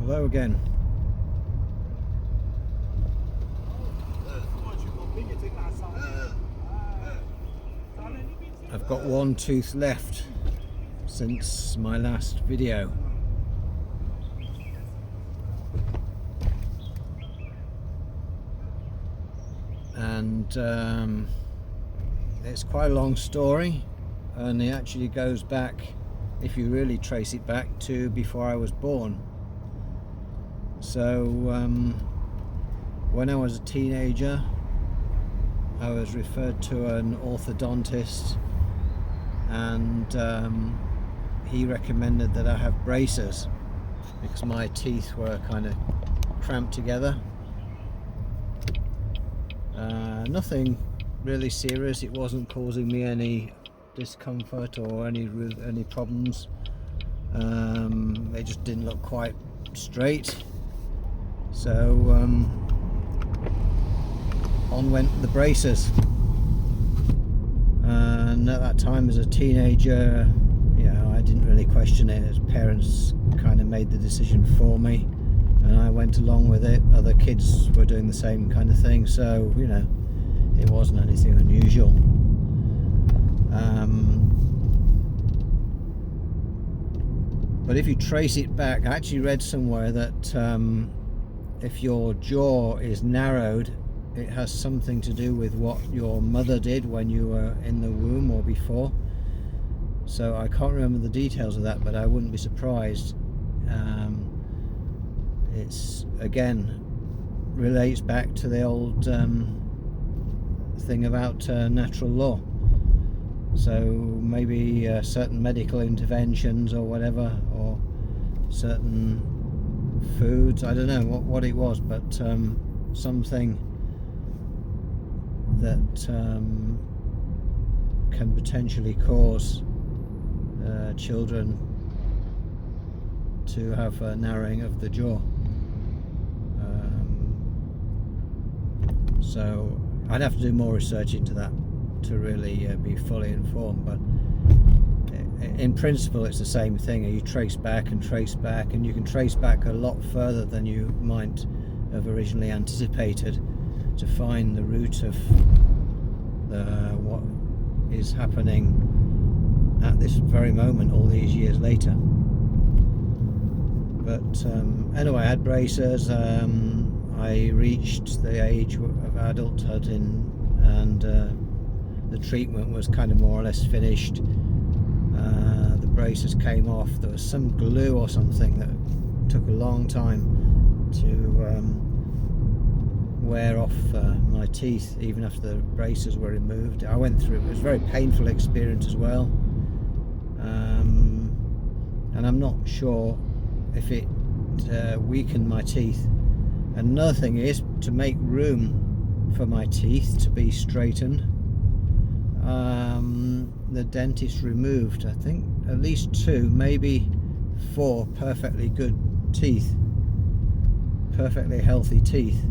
Hello again. I've got one tooth left since my last video. And it's quite a long story, and it actually goes back, if you really trace it back, to before I was born. So when I was a teenager, I was referred to an orthodontist, and he recommended that I have braces because my teeth were kind of cramped together. Nothing really serious. It wasn't causing me any discomfort or any problems. They just didn't look quite straight. So on went the braces. And at that time, as a teenager, I didn't really question it. As parents kind of made the decision for me, and I went along with it. Other kids were doing the same kind of thing, so it wasn't anything unusual. But if you trace it back, I actually read somewhere that if your jaw is narrowed, it has something to do with what your mother did when you were in the womb or before. So I can't remember the details of that, but I wouldn't be surprised. It's again relates back to the old thing about natural law. So maybe certain medical interventions or whatever, or certain foods, I don't know what it was, but something that can potentially cause children to have a narrowing of the jaw. So I'd have to do more research into that to really be fully informed, but in principle it's the same thing. You trace back, and you can trace back a lot further than you might have originally anticipated to find the root of what is happening at this very moment all these years later. But anyway, I had braces. I reached the age of adulthood and the treatment was kind of more or less finished. The braces came off. There was some glue or something that took a long time to wear off my teeth, even after the braces were removed. I went through it. It was a very painful experience as well, and I'm not sure if it weakened my teeth. Another thing is to make room for my teeth to be straightened. The dentist removed, I think, at least 2, maybe 4 perfectly good teeth, perfectly healthy teeth,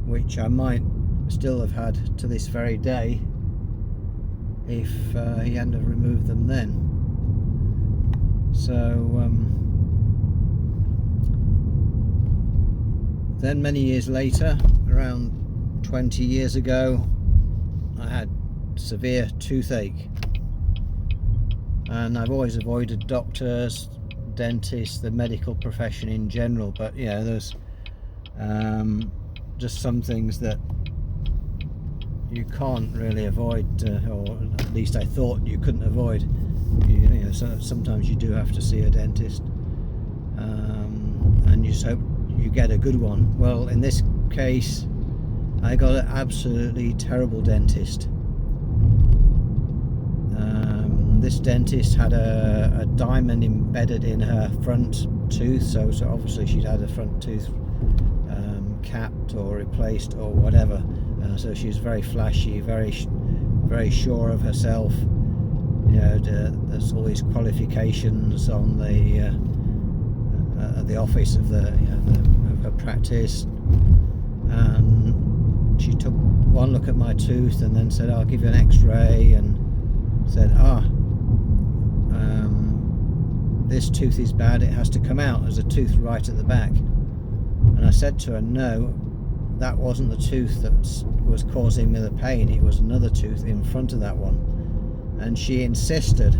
which I might still have had to this very day if he hadn't have removed them then. So then many years later, around 20 years ago, I had severe toothache, and I've always avoided doctors, dentists, the medical profession in general, but there's just some things that you can't really avoid, or at least I thought you couldn't avoid. So sometimes you do have to see a dentist, and you just hope you get a good one. Well, in this case, I got an absolutely terrible dentist. This dentist had a diamond embedded in her front tooth, so obviously she'd had a front tooth capped or replaced or whatever. So she was very flashy, very sure of herself. There's all these qualifications on the office of of her practice, and she took one look at my tooth and then said, "I'll give you an X-ray," and said, this tooth is bad, it has to come out. There's a tooth right at the back. And I said to her, no, that wasn't the tooth that was causing me the pain, it was another tooth in front of that one. And she insisted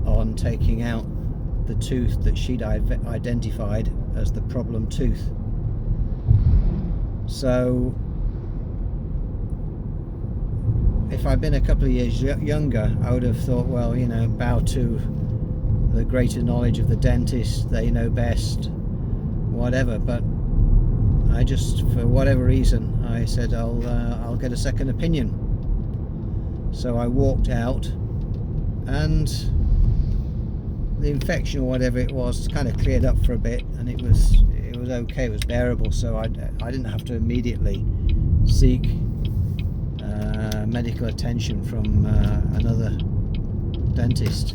on taking out the tooth that she'd identified as the problem tooth. So if I'd been a couple of years younger, I would have thought, well, you know, bow to the greater knowledge of the dentist, they know best, whatever. But I just, for whatever reason, I said I'll get a second opinion. So I walked out, and the infection or whatever it was kind of cleared up for a bit, and it was okay, it was bearable. So I didn't have to immediately seek medical attention from another dentist.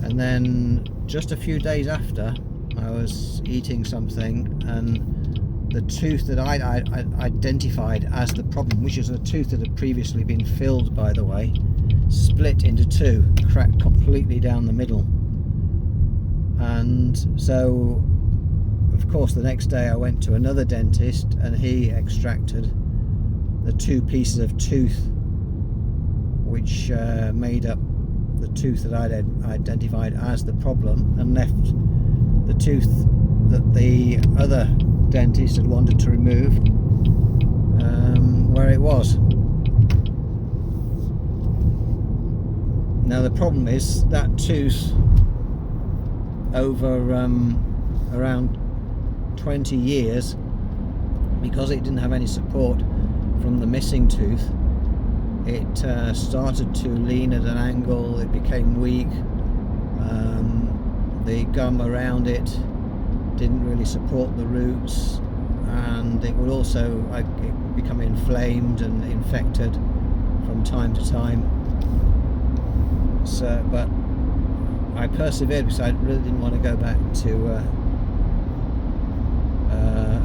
And then just a few days after, I was eating something, and the tooth that I identified as the problem, which is a tooth that had previously been filled, by the way, split into two, cracked completely down the middle. And so, of course, the next day I went to another dentist, and he extracted the two pieces of tooth which made up the tooth that I'd identified as the problem, and left the tooth that the other dentist had wanted to remove where it was. Now the problem is that tooth, over around 20 years, because it didn't have any support from the missing tooth, it started to lean at an angle, it became weak, the gum around it didn't really support the roots, and it would also become inflamed and infected from time to time. So, but I persevered because I really didn't want to go back to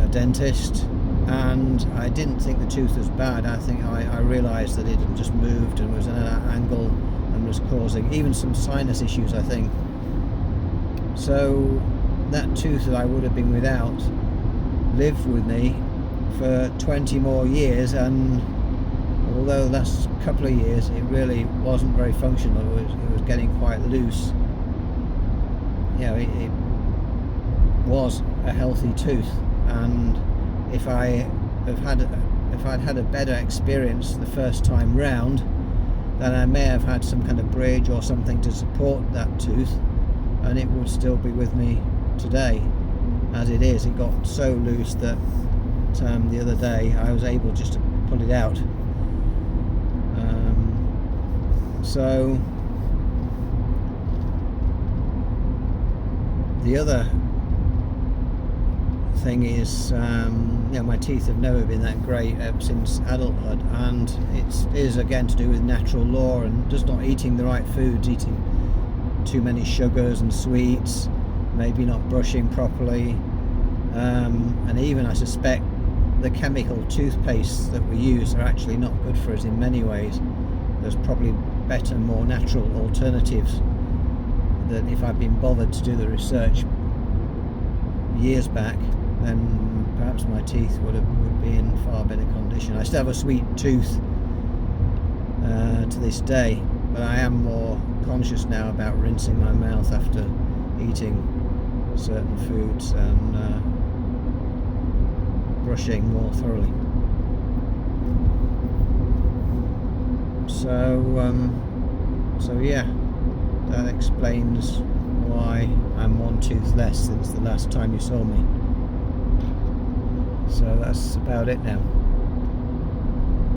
a dentist, and I didn't think the tooth was bad. I realised that it had just moved and was at an angle and was causing even some sinus issues, I think. So that tooth that I would have been without lived with me for 20 more years, and although the last couple of years it really wasn't very functional, it was getting quite loose. You know, it was a healthy tooth, and if I'd had a better experience the first time round, then I may have had some kind of bridge or something to support that tooth, and it would still be with me today. As it is, it got so loose that the other day I was able just to pull it out. So the other thing is, you know, my teeth have never been that great since adulthood, and it is again to do with natural law and just not eating the right foods, eating too many sugars and sweets, maybe not brushing properly, and even I suspect the chemical toothpastes that we use are actually not good for us in many ways. There's probably better, more natural alternatives that if I'd been bothered to do the research years back, then perhaps my teeth would be in far better condition. I still have a sweet tooth to this day, but I am more conscious now about rinsing my mouth after eating certain foods and brushing more thoroughly. So yeah, that explains why I'm one tooth less since the last time you saw me. So that's about it now.